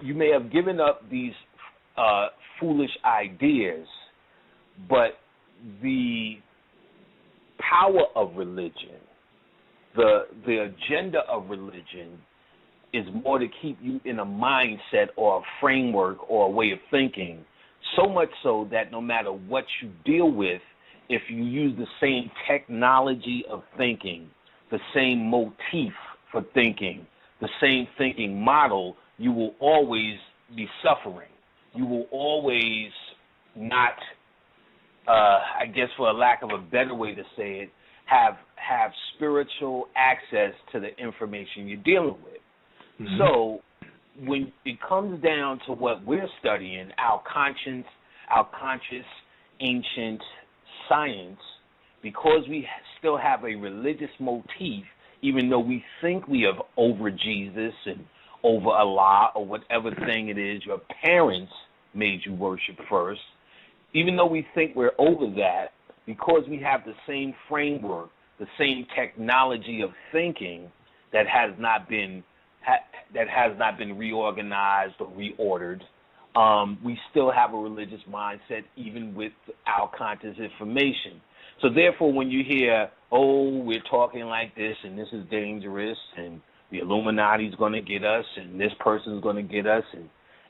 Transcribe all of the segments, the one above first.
you may have given up these foolish ideas, but the power of religion, the agenda of religion is more to keep you in a mindset or a framework or a way of thinking, so much so that no matter what you deal with, if you use the same technology of thinking, the same motif for thinking, the same thinking model, you will always be suffering. You will always not, I guess for a lack of a better way to say it, have spiritual access to the information you're dealing with. Mm-hmm. So when it comes down to what we're studying, our conscious ancient science, because we still have a religious motif, even though we think we have over Jesus and over Allah or whatever thing it is your parents made you worship first, even though we think we're over that, because we have the same framework, the same technology of thinking that has not been reorganized or reordered, we still have a religious mindset even with our conscious information. So therefore, when you hear, oh, we're talking like this and this is dangerous and the Illuminati's going to get us and this person's going to get us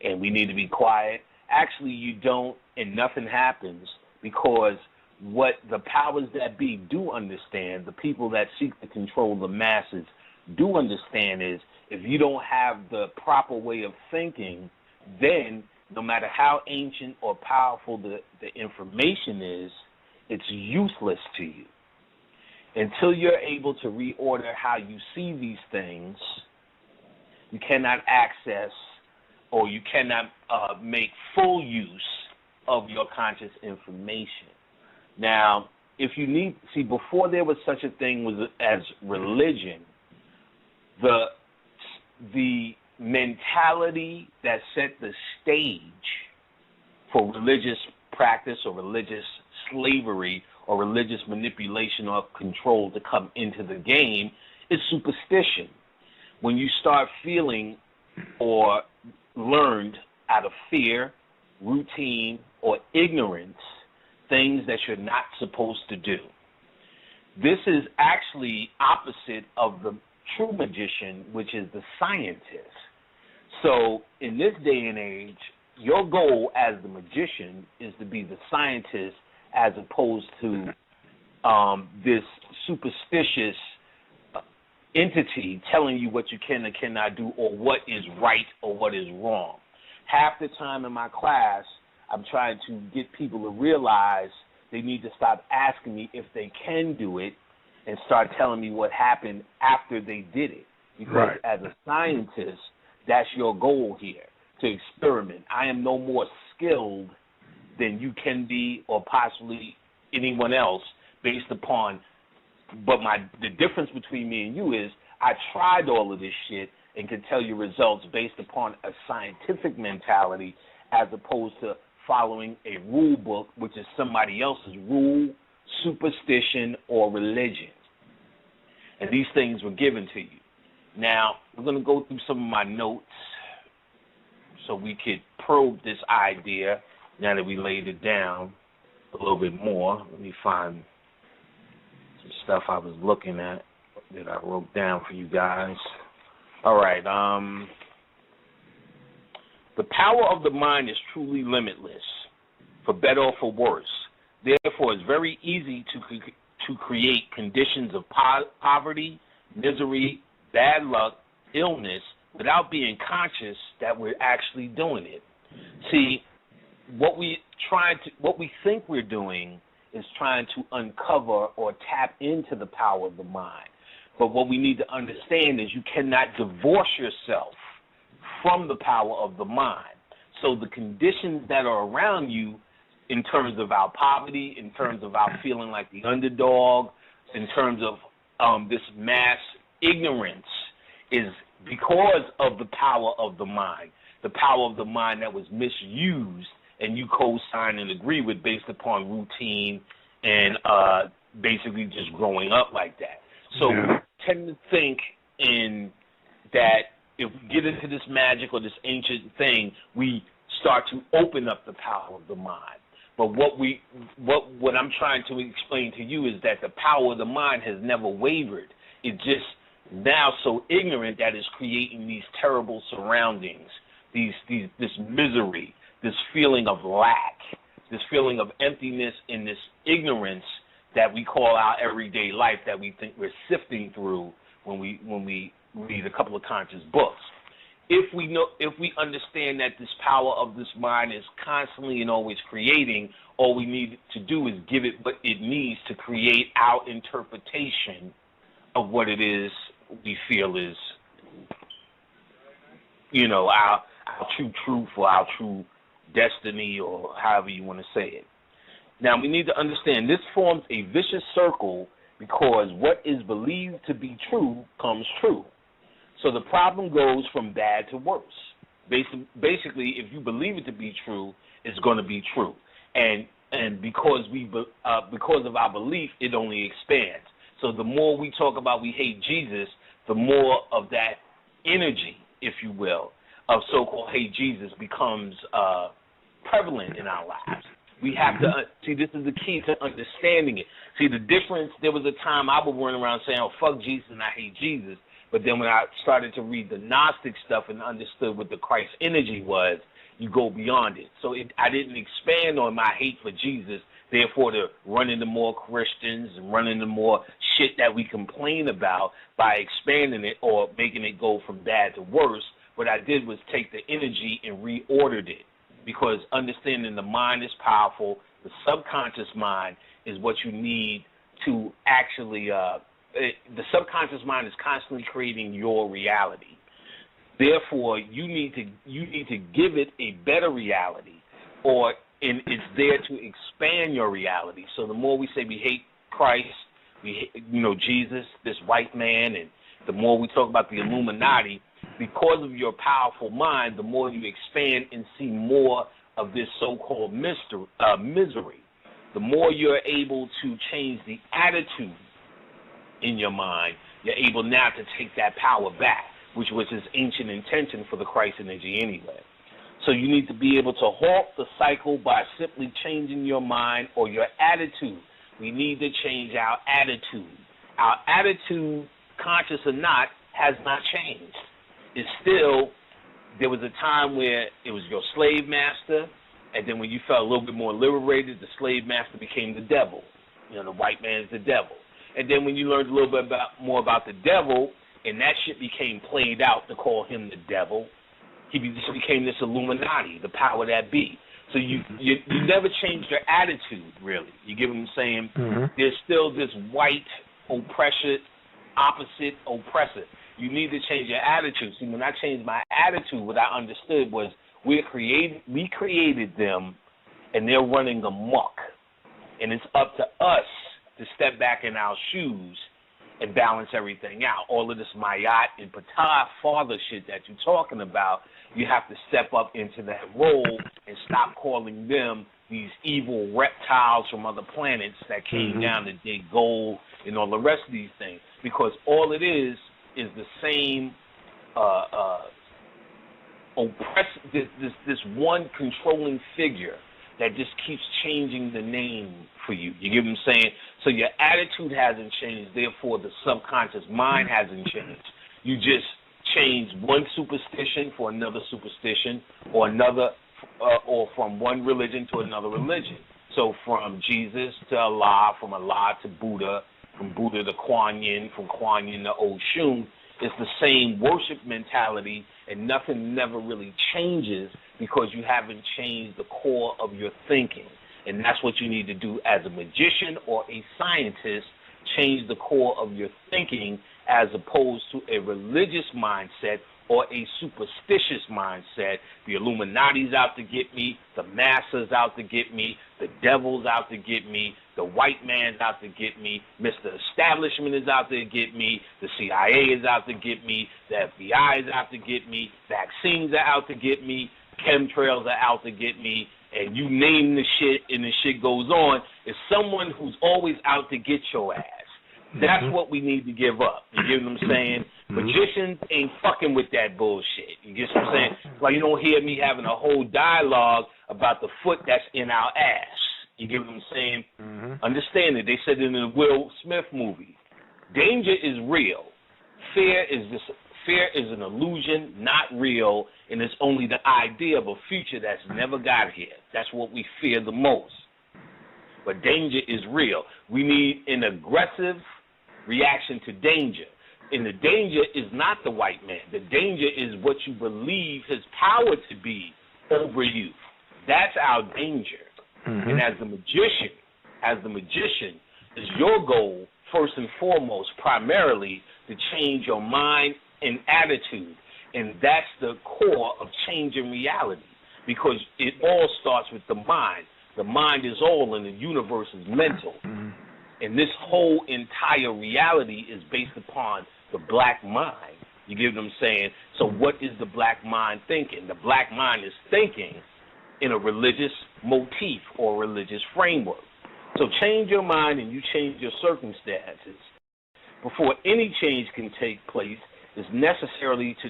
and we need to be quiet, actually you don't, and nothing happens, because what the powers that be do understand, the people that seek to control the masses do understand, is if you don't have the proper way of thinking, then no matter how ancient or powerful the information is, it's useless to you. Until you're able to reorder how you see these things, you cannot access or you cannot make full use of your conscious information. Now, if you need, see, before there was such a thing as religion, the mentality that set the stage for religious practice or religious slavery or religious manipulation or control to come into the game is superstition. When you start feeling or learned out of fear, routine, or ignorance things that you're not supposed to do. This is actually opposite of the true magician, which is the scientist. So in this day and age, your goal as the magician is to be the scientist as opposed to this superstitious entity telling you what you can and cannot do or what is right or what is wrong. Half the time in my class, I'm trying to get people to realize they need to stop asking me if they can do it and start telling me what happened after they did it. Because as a scientist, that's your goal here, to experiment. I am no more skilled than you can be or possibly anyone else based upon, but the difference between me and you is I tried all of this shit and can tell you results based upon a scientific mentality as opposed to following a rule book, which is somebody else's rule, superstition, or religion. And these things were given to you. Now, we're going to go through some of my notes so we could probe this idea now that we laid it down a little bit more. Let me find some stuff I was looking at that I wrote down for you guys. All right. The power of the mind is truly limitless, for better or for worse. Therefore, it's very easy to create conditions of poverty, misery, bad luck, illness, without being conscious that we're actually doing it. See, what we think we're doing is trying to uncover or tap into the power of the mind. But what we need to understand is you cannot divorce yourself from the power of the mind. So the conditions that are around you in terms of our poverty, in terms of our feeling like the underdog, in terms of this mass ignorance is because of the power of the mind that was misused and you co-sign and agree with based upon routine and basically just growing up like that. So we tend to think in that if we get into this magic or this ancient thing, we start to open up the power of the mind. But what I'm trying to explain to you is that the power of the mind has never wavered. It's just now so ignorant that it's creating these terrible surroundings, this misery, this feeling of lack, this feeling of emptiness and this ignorance that we call our everyday life that we think we're sifting through when we read a couple of conscious books. If we understand that this power of this mind is constantly and always creating, all we need to do is give it what it needs to create our interpretation of what it is we feel is, our true truth or our true destiny, or however you want to say it. Now, we need to understand this forms a vicious circle because what is believed to be true comes true. So the problem goes from bad to worse. Basically, if you believe it to be true, it's going to be true. And because of our belief, it only expands. So the more we talk about we hate Jesus, the more of that energy, if you will, of so-called hate Jesus becomes prevalent in our lives. We have to see, this is the key to understanding it. See, the difference, there was a time I would run around saying, oh, fuck Jesus and I hate Jesus. But then when I started to read the Gnostic stuff and understood what the Christ energy was, you go beyond it. So I didn't expand on my hate for Jesus, therefore to run into more Christians and run into more shit that we complain about by expanding it or making it go from bad to worse. What I did was take the energy and reordered it, because understanding the mind is powerful. The subconscious mind is what you need to actually the subconscious mind is constantly creating your reality. Therefore, you need to give it a better reality, and it's there to expand your reality. So the more we say we hate Christ, we hate, Jesus, this white man, and the more we talk about the Illuminati, because of your powerful mind, the more you expand and see more of this so-called misery. The more you're able to change the attitude in your mind, you're able now to take that power back, which was his ancient intention for the Christ energy anyway. So you need to be able to halt the cycle by simply changing your mind or your attitude. We need to change our attitude. Our attitude, conscious or not, has not changed. It's still, there was a time where it was your slave master, and then when you felt a little bit more liberated, the slave master became the devil. The white man's the devil. And then when you learned a little bit more about the devil, and that shit became played out to call him the devil, he just became this Illuminati, the power that be. So you never changed your attitude, really. You get what I'm saying? Mm-hmm. There's still this white oppressor, opposite oppressor. You need to change your attitude. See, when I changed my attitude, what I understood was we created them, and they're running amok. And it's up to us to step back in our shoes and balance everything out. All of this Mayat and Patah father shit that you're talking about, you have to step up into that role and stop calling them these evil reptiles from other planets that came down to dig gold and all the rest of these things. Because all it is the same this one controlling figure that just keeps changing the name for you. You get what I'm saying? So your attitude hasn't changed, therefore the subconscious mind hasn't changed. You just change one superstition for another superstition, or or from one religion to another religion. So from Jesus to Allah, from Allah to Buddha, from Buddha to Kuan Yin, from Kuan Yin to Oshun. It's the same worship mentality, and nothing never really changes because you haven't changed the core of your thinking. And that's what you need to do as a magician or a scientist, change the core of your thinking as opposed to a religious mindset or a superstitious mindset. The Illuminati's out to get me, the masses out to get me, the devil's out to get me, the white man's out to get me, Mr. Establishment is out to get me, the CIA is out to get me, the FBI is out to get me, vaccines are out to get me, chemtrails are out to get me, and you name the shit and the shit goes on. It's someone who's always out to get your ass. That's what we need to give up. You get what I'm saying? Magicians ain't fucking with that bullshit. You get what I'm saying? Like, you don't hear me having a whole dialogue about the foot that's in our ass. You get what I'm saying? Understand it. They said in the Will Smith movie, danger is real. Fear is an illusion, not real, and it's only the idea of a future that's never got here. That's what we fear the most. But danger is real. We need an aggressive reaction to danger. And the danger is not the white man. The danger is what you believe his power to be over you. That's our danger. And as the magician, is your goal, first and foremost, primarily, to change your mind and attitude. And that's the core of changing reality, because it all starts with the mind. The mind is all, and the universe is mental. And this whole entire reality is based upon the black mind. You get what I'm saying? So what is the black mind thinking? The black mind is thinking in a religious motif or religious framework. So change your mind and you change your circumstances. Before any change can take place, it's necessary to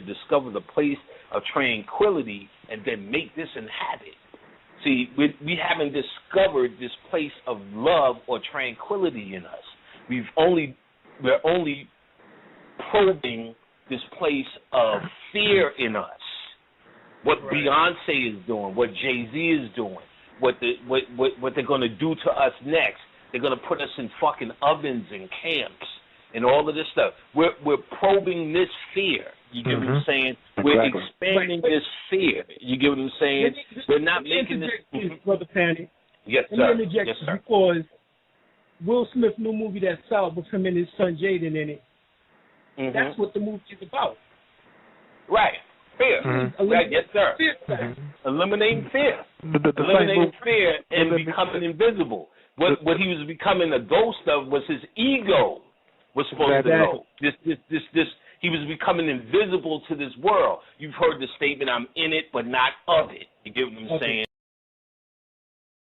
discover the place of tranquility and then make this an habit. See, we haven't discovered this place of love or tranquility in us. We're only probing this place of fear in us. What Beyonce is doing, what Jay-Z is doing, what they're going to do to us next. They're going to put us in fucking ovens and camps and all of this stuff. We're probing this fear. You get what I'm saying? We're expanding this fear. You get what I'm saying? We're not making this. Brother Fanny. Yes, sir. Let me interject because Will Smith's new movie that's out with him and his son Jaden in it. That's what the movie is about. Right. Fear. Right. Yes, sir. Fear. Eliminating fear. Eliminating fear and becoming invisible. What he was becoming a ghost of was his ego was supposed to go. This. He was becoming invisible to this world. You've heard the statement, I'm in it, but not of it. You get what I'm saying?